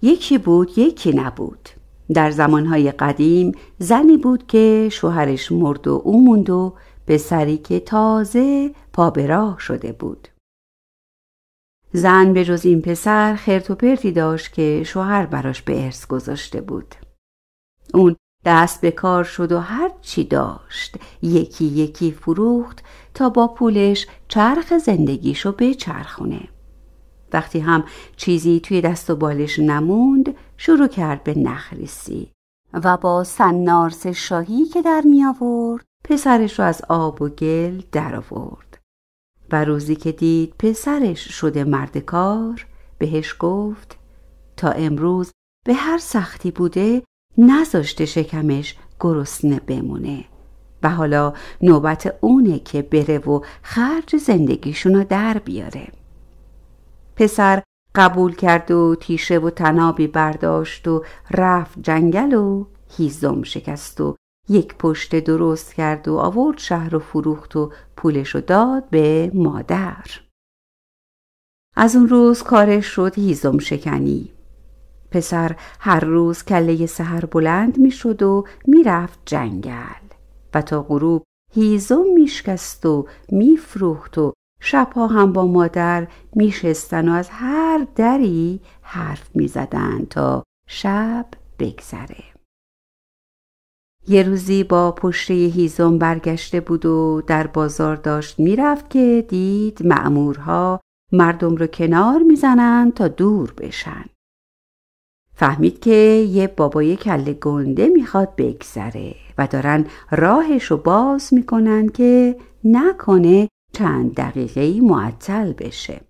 یکی بود یکی نبود. در زمانهای قدیم زنی بود که شوهرش مرد و او موند و پسری که تازه پا به راه شده بود. زن به جز این پسر خرت و پرتی داشت که شوهر براش به ارث گذاشته بود. اون دست به کار شد و هر چی داشت یکی یکی فروخت تا با پولش چرخ زندگیشو بچرخونه. وقتی هم چیزی توی دست و بالش نموند شروع کرد به نخریسی و با سنارس شاهی که در می آورد پسرش رو از آب و گل در آورد. و روزی که دید پسرش شده مرد کار بهش گفت تا امروز به هر سختی بوده نذاشته شکمش گرسنه بمونه و حالا نوبت اونه که بره و خرج زندگیشونو در بیاره. پسر قبول کرد و تیشه و تنابی برداشت و رفت جنگل و هیزم شکست و یک پشت درست کرد و آورد شهر و فروخت و پولشو داد به مادر. از اون روز کارش شد هیزم شکنی. پسر هر روز کله سحر بلند می شد و می رفت جنگل و تا غروب هیزم می شکست و می فروخت و شبها هم با مادر می شستن و از هر دری حرف می زدن تا شب بگذره. یه روزی با پشته هیزم برگشته بود و در بازار داشت می رفت که دید مأمورها مردم رو کنار می زنن تا دور بشن. فهمید که یه بابای کله گنده میخواد بگذره و دارن راهشو باز میکنن که نکنه چند دقیقه‌ای معطل بشه.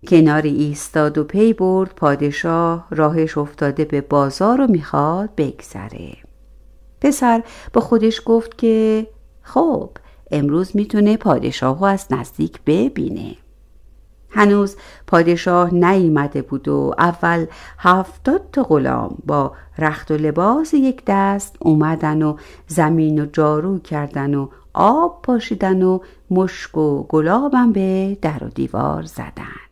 کناری ایستاد و پی برد پادشاه راهش افتاده به بازار و میخواد بگذره. پسر با خودش گفت که خب امروز میتونه پادشاهو از نزدیک ببینه. هنوز پادشاه نیامده بود و اول 70 تا غلام با رخت و لباس یک دست اومدن و زمین و جارو کردن و آب پاشیدن و مشک و گلابم به در و دیوار زدن.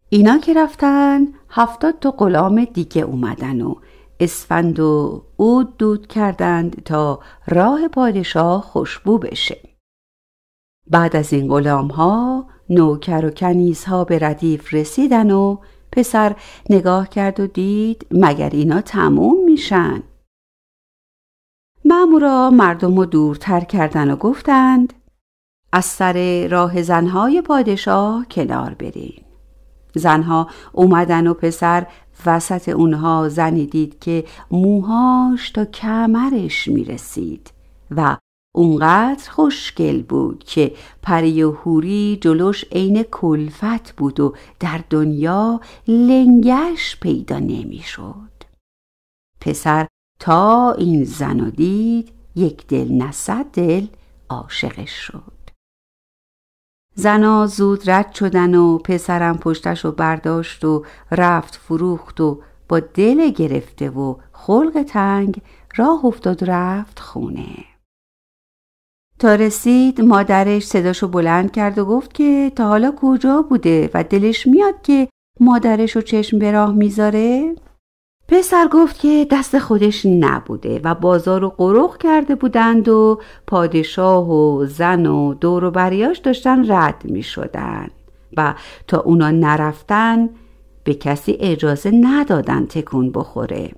اینا که رفتن 70 تا غلام دیگه اومدن و اسفند و عود دود کردند تا راه پادشاه خوشبو بشه. بعد از این غلام ها نوکر و کنیزها به ردیف رسیدن و پسر نگاه کرد و دید مگر اینا تموم میشن. مأمورا مردم رو دورتر کردن و گفتند از سر راه زنهای پادشاه کنار برین. زنها اومدن و پسر وسط اونها زنی دید که موهاش تا کمرش میرسید و اونقدر خوشگل بود که پری و حوری جلوش عین کلفت بود و در دنیا لنگش پیدا نمیشد. پسر تا این زنو دید یک دل نه صد دل عاشقش شد. زنا زود رد شدن و پسرم پشتشو برداشت و رفت فروخت و با دل گرفته و خلق تنگ راه افتاد رفت خونه. تا رسید مادرش صداشو بلند کرد و گفت که تا حالا کجا بوده و دلش میاد که مادرشو چشم به راه میذاره؟ پسر گفت که دست خودش نبوده و بازارو قرق کرده بودند و پادشاه و زن و دور و بریاش داشتن رد می شدن و تا اونا نرفتن به کسی اجازه ندادن تکون بخوره.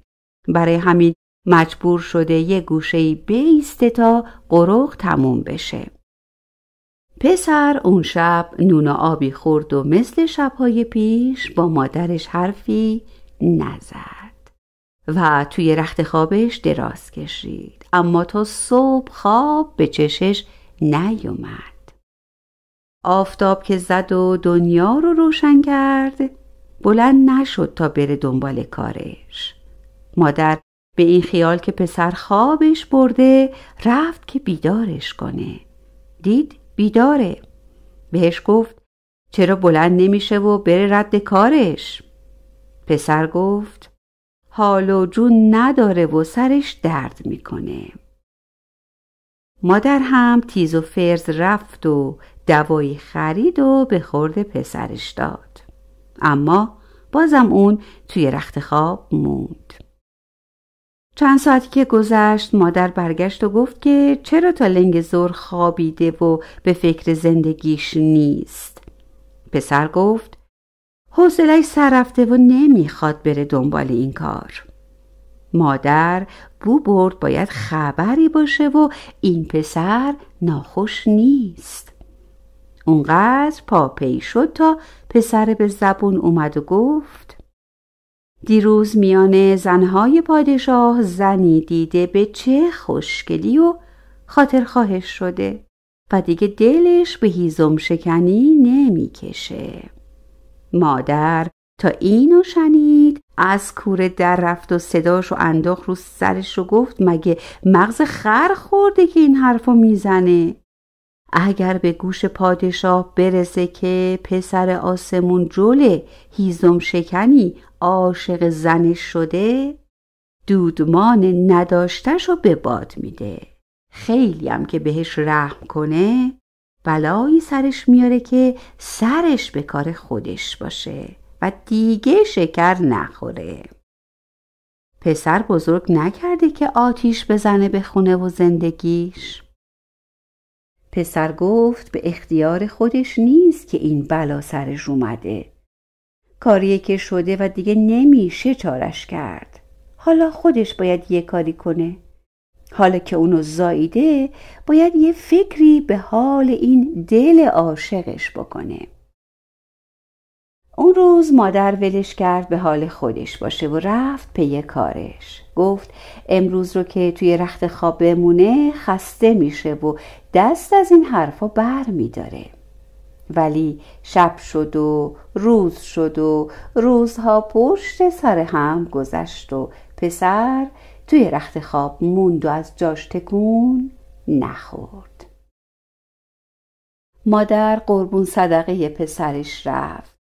برای همین مجبور شده یه گوشه‌ای بایسته تا قرق تموم بشه. پسر اون شب نون و آبی خورد و مثل شبهای پیش با مادرش حرفی نزد و توی رخت خوابش دراز کشید، اما تا صبح خواب به چشش نیومد. آفتاب که زد و دنیا رو روشن کرد بلند نشد تا بره دنبال کارش. مادر به این خیال که پسر خوابش برده رفت که بیدارش کنه. دید بیداره. بهش گفت چرا بلند نمیشه و بره رد کارش؟ پسر گفت حال و جون نداره و سرش درد میکنه. مادر هم تیز و فرز رفت و دوایی خرید و به خورد پسرش داد. اما بازم اون توی رخت خواب موند. چند ساعتی که گذشت مادر برگشت و گفت که چرا تا لنگ ظهر خوابیده و به فکر زندگیش نیست. پسر گفت حوصله‌اش سر رفته و نمیخواد بره دنبال این کار. مادر بو برد باید خبری باشه و این پسر ناخوش نیست. اونقدر پاپی شد تا پسر به زبون اومد و گفت دیروز میان زنهای پادشاه زنی دیده به چه خوشگلی و خاطر خواهش شده و دیگه دلش به هیزم شکنی نمیکشه. مادر تا اینو شنید از کوره در رفت و صداشو انداخت رو سرش و گفت مگه مغز خر خورده که این حرفو میزنه؟ اگر به گوش پادشاه برسه که پسر آسمون جل هیزم شکنی عاشق زنش شده، دودمان نداشتشو به باد میده. خیلی هم که بهش رحم کنه بلایی سرش میاره که سرش به کار خودش باشه و دیگه شکر نخوره. پسر بزرگ نکرده که آتیش بزنه به خونه و زندگیش. پسر گفت به اختیار خودش نیست که این بلا سرش اومده. کاریه که شده و دیگه نمیشه چارش کرد. حالا خودش باید یه کاری کنه. حالا که اونو زاییده باید یه فکری به حال این دل عاشقش بکنه. اون روز مادر ولش کرد به حال خودش باشه و رفت پی کارش. گفت امروز رو که توی رخت خواب بمونه خسته میشه و دست از این حرفا بر میداره. ولی شب شد و روز شد و روزها پشت سر هم گذشت و پسر توی رخت خواب موند و از جاش تکون نخورد. مادر قربون صدقه پسرش رفت.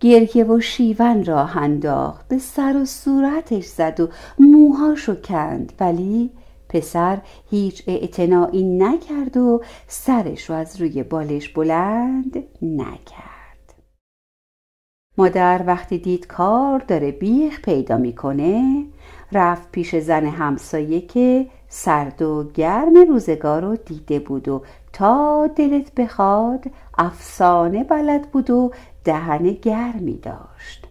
گریه و شیون راه انداخت، به سر و صورتش زد و موهاشو کند، ولی پسر هیچ اعتنایی نکرد و سرش رو از روی بالش بلند نکرد. مادر وقتی دید کار داره بیخ پیدا میکنه رفت پیش زن همسایه که سرد و گرم روزگار رو دیده بود و تا دلت بخواد افسانه بلد بود و دهن گرمی داشت.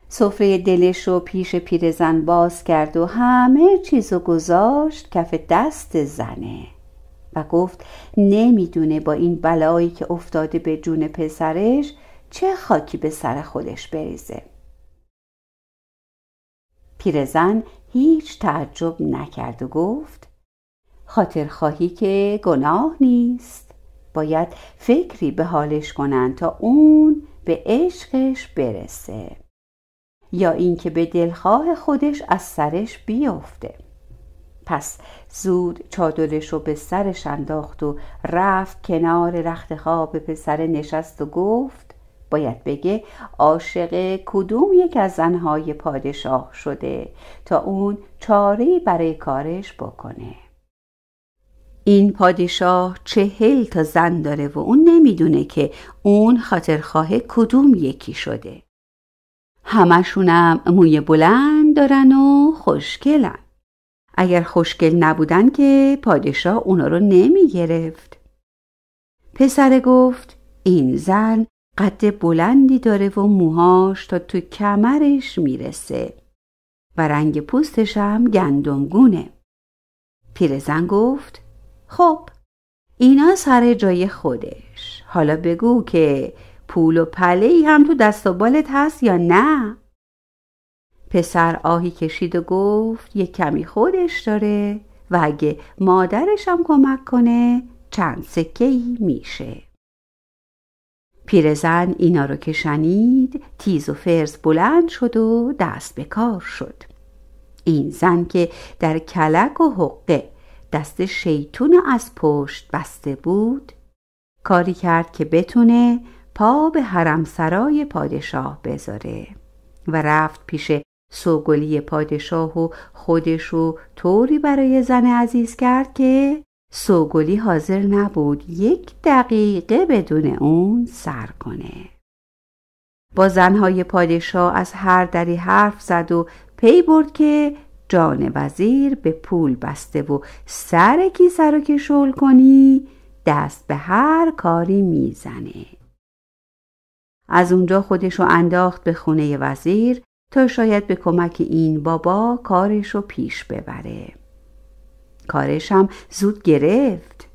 سفره دلش رو پیش پیرزن باز کرد و همه چیزو گذاشت کف دست زنه و گفت نمیدونه با این بلایی که افتاده به جون پسرش چه خاکی به سر خودش بریزه. پیرزن هیچ تعجب نکرد و گفت خاطر خواهی که گناه نیست، باید فکری به حالش کنن تا اون به عشقش برسه یا اینکه به دلخواه خودش از سرش بیفته. پس زود چادرش رو به سرش انداخت و رفت کنار رخت خواب پسر نشست و گفت باید بگه عاشق کدوم یک از زنهای پادشاه شده تا اون چاره‌ای برای کارش بکنه. این پادشاه 40 تا زن داره و اون نمیدونه که اون خاطرخواه کدوم یکی شده. همشونم موی بلند دارن و خوشگلن. اگر خوشگل نبودن که پادشاه اونا رو نمی گرفت. پسر گفت این زن قد بلندی داره و موهاش تا تو کمرش میرسه و رنگ پوستش هم گندمگونه. پیرزن گفت خب اینا سر جای خودش، حالا بگو که پول و پله‌ای هم تو دست و بالت هست یا نه؟ پسر آهی کشید و گفت یک کمی خودش داره و اگه مادرش هم کمک کنه چند سکه‌ای میشه. پیرزن اینا رو که شنید تیز و فرز بلند شد و دست به کار شد. این زن که در کلک و حقه دست شیطون از پشت بسته بود کاری کرد که بتونه پا به حرم سرای پادشاه بذاره و رفت پیش سوگلی پادشاه و خودشو طوری برای زن عزیز کرد که سوگلی حاضر نبود 1 دقیقه بدون اون سر کنه. با زنهای پادشاه از هر دری حرف زد و پی برد که جان وزیر به پول بسته و سر کیسه رو که شل کنی دست به هر کاری میزنه. از اونجا خودشو انداخت به خونه وزیر تا شاید به کمک این بابا کارشو پیش ببره. کارش هم زود گرفت.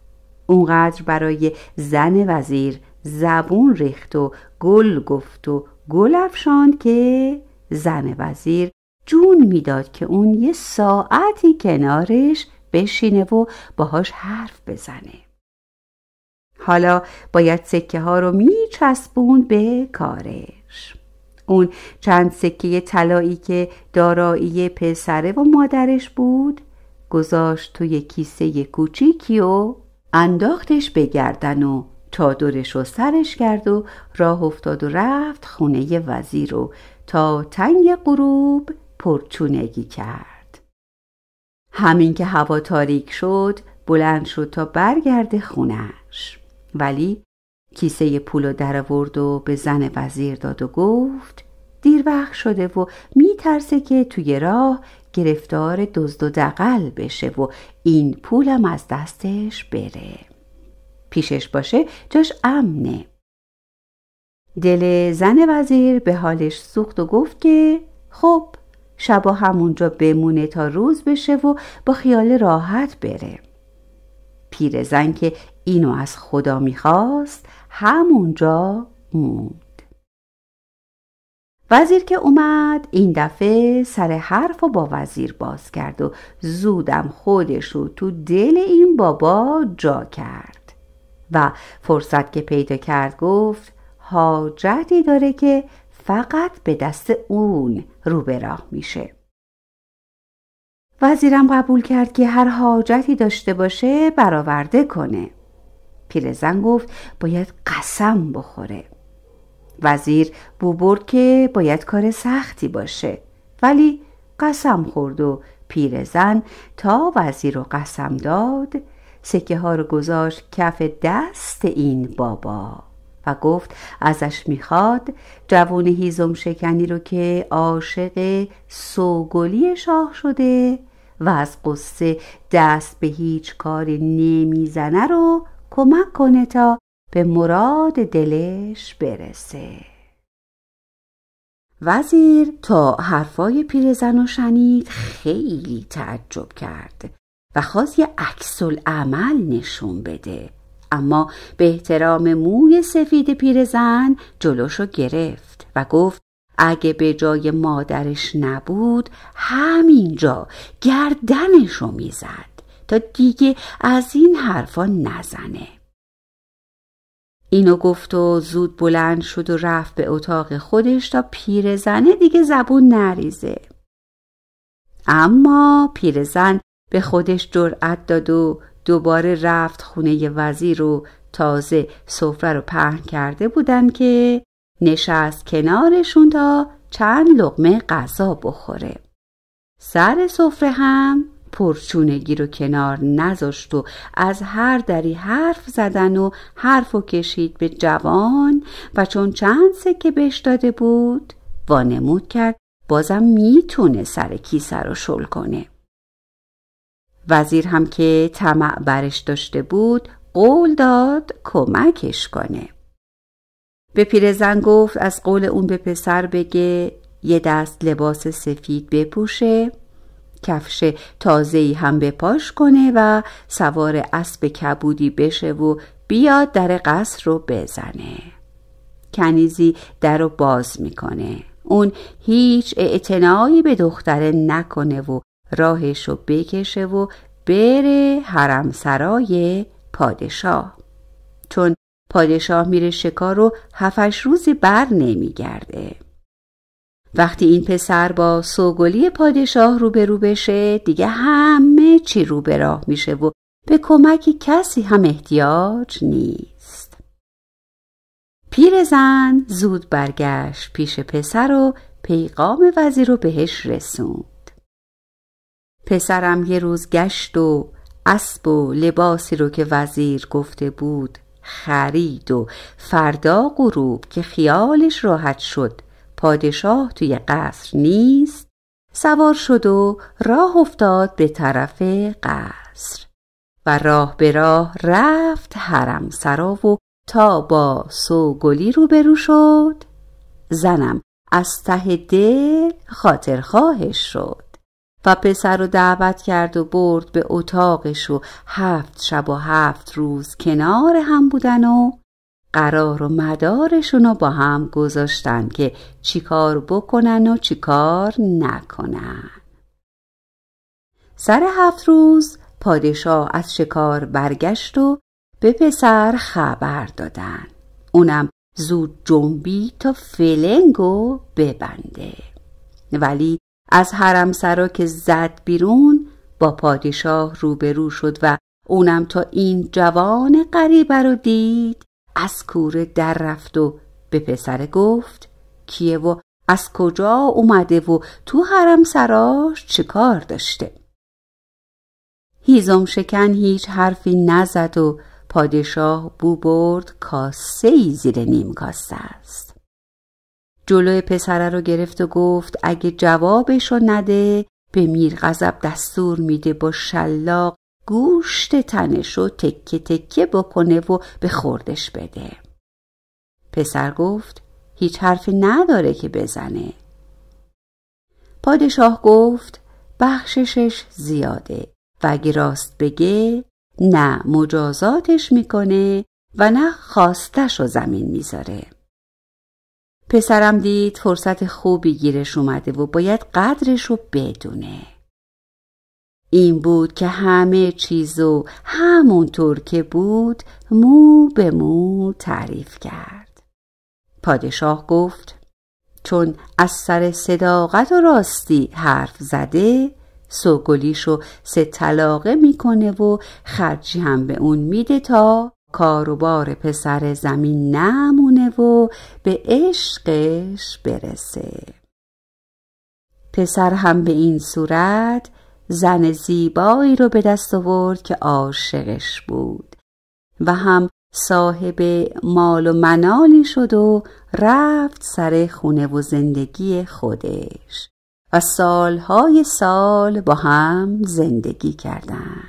اونقدر برای زن وزیر زبون ریخت و گل گفت و گل افشاند که زن وزیر جون میداد که اون یه ساعتی کنارش بشینه و باهاش حرف بزنه. حالا باید سکه ها رو میچسبوند به کارش. اون چند سکه طلایی که دارایی پسره و مادرش بود گذاشت توی کیسه کوچیکی و انداختش به گردن و چادرش رو سرش کرد و راه افتاد و رفت خونه وزیر و تا تنگ غروب پرچونگی کرد. همین که هوا تاریک شد بلند شد تا برگرده خونش، ولی کیسه پولو در آورد و به زن وزیر داد و گفت دیر وقت شده و میترسه که توی راه گرفتار دزد و دغل بشه و این پولم از دستش بره. پیشش باشه جاش امنه. دل زن وزیر به حالش سوخت و گفت که خب شبا همونجا بمونه تا روز بشه و با خیال راحت بره. پیرزن که اینو از خدا میخواست همونجا موند. وزیر که اومد این دفعه سر حرف و با وزیر باز کرد و زودم خودشو تو دل این بابا جا کرد و فرصت که پیدا کرد گفت حاجتی داره که فقط به دست اون رو به راه میشه. وزیرم قبول کرد که هر حاجتی داشته باشه برآورده کنه. پیرزن گفت باید قسم بخوره. وزیر بو برد که باید کار سختی باشه، ولی قسم خورد و پیرزن تا وزیر رو قسم داد سکه ها رو گذاشت کف دست این بابا و گفت ازش میخواد جوون هیزم شکنی رو که عاشق سوگلی شاه شده و از قصه دست به هیچ کاری نمیزنه رو کمک کنه تا به مراد دلش برسه. وزیر تا حرفای پیرزن رو شنید خیلی تعجب کرد و خواست یه عکس‌العمل نشون بده، اما به احترام موی سفید پیرزن جلوشو گرفت و گفت اگه به جای مادرش نبود همینجا گردنشو میزد تا دیگه از این حرفا نزنه. اینو گفت و زود بلند شد و رفت به اتاق خودش تا پیرزنه دیگه زبون نریزه. اما پیرزن به جرأت داد و دوباره رفت خونه وزیر و تازه سفره رو پهن کرده بودن که نشست کنارشون تا چند لقمه غذا بخوره. سر سفره هم پرچونگی رو کنار نذاشت و از هر دری حرف زدن و حرفو کشید به جوان و چون چند سکه بهش داده بود وانمود کرد بازم میتونه سر کیسه رو شل کنه. وزیر هم که طمع برش داشته بود قول داد کمکش کنه. به پیرزن گفت از قول اون به پسر بگه یه دست لباس سفید بپوشه، کفش تازه‌ای هم به پاش کنه و سوار اسب کبودی بشه و بیاد در قصر رو بزنه. کنیزی در رو باز میکنه. اون هیچ اعتنایی به دختره نکنه و راهش رو بکشه و بره حرم سرای پادشاه، چون پادشاه میره شکار و 7-8 روزی بر نمیگرده. وقتی این پسر با سوگلی پادشاه روبرو بشه دیگه همه چی رو به راه میشه و به کمک کسی هم احتیاج نیست. پیرزن زود برگشت پیش پسر و پیغام وزیر رو بهش رسوند. پسرم یه روز گشت و اسب و لباسی رو که وزیر گفته بود خرید و فردا غروب که خیالش راحت شد پادشاه توی قصر نیست، سوار شد و راه افتاد به طرف قصر و راه به راه رفت حرم سرا و تا با سوگلی روبرو شد. زنم از ته دل خاطر خواهش شد و پسر رو دعوت کرد و برد به اتاقش و 7 شب و 7 روز کنار هم بودن و قرار و مدارشون رو با هم گذاشتن که چیکار بکنن و چیکار نکنن. سر 7 روز پادشاه از شکار برگشت و به پسر خبر دادن. اونم زود جنبی تا فلنگو ببنده. ولی از حرم سرا که زد بیرون با پادشاه روبرو شد و اونم تا این جوان غریبه رو دید از کوره در رفت و به پسر گفت کیه و از کجا اومده و تو حرم سراش چه کار داشته. هیزم شکن هیچ حرفی نزد و پادشاه بو برد کاسه‌ای زیر نیم کاسه است. جلوی پسره رو گرفت و گفت اگه جوابشو نده به میرغضب دستور میده با شلاق گوشت تنشو تکه تکه بکنه و به خوردش بده. پسر گفت هیچ حرفی نداره که بزنه. پادشاه گفت بخششش زیاده و اگه راست بگه نه مجازاتش میکنه و نه خواستشو زمین میذاره. پسرم دید فرصت خوبی گیرش اومده و باید قدرشو بدونه. این بود که همه چیزو همونطور که بود مو به مو تعریف کرد. پادشاه گفت چون از سر صداقت و راستی حرف زده سوگلیشو 3 طلاقه میکنه و خرجی هم به اون میده تا کار و بار پسر زمین نمونه و به عشقش برسه. پسر هم به این صورت زن زیبایی رو به دست آورد که عاشقش بود و هم صاحب مال و منالی شد و رفت سر خونه و زندگی خودش و سالهای سال با هم زندگی کردن.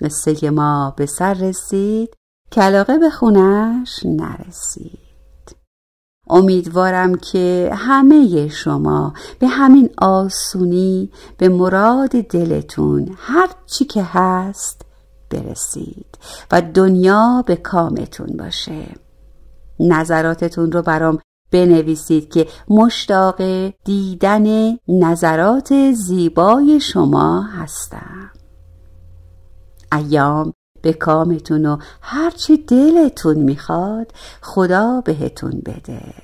قصه ما به سر رسید که علاقه به خونش نرسید. امیدوارم که همه شما به همین آسونی به مراد دلتون هر چی که هست برسید و دنیا به کامتون باشه. نظراتتون رو برام بنویسید که مشتاق دیدن نظرات زیبای شما هستم. ایام به کامتون و هرچی دلتون میخواد خدا بهتون بده.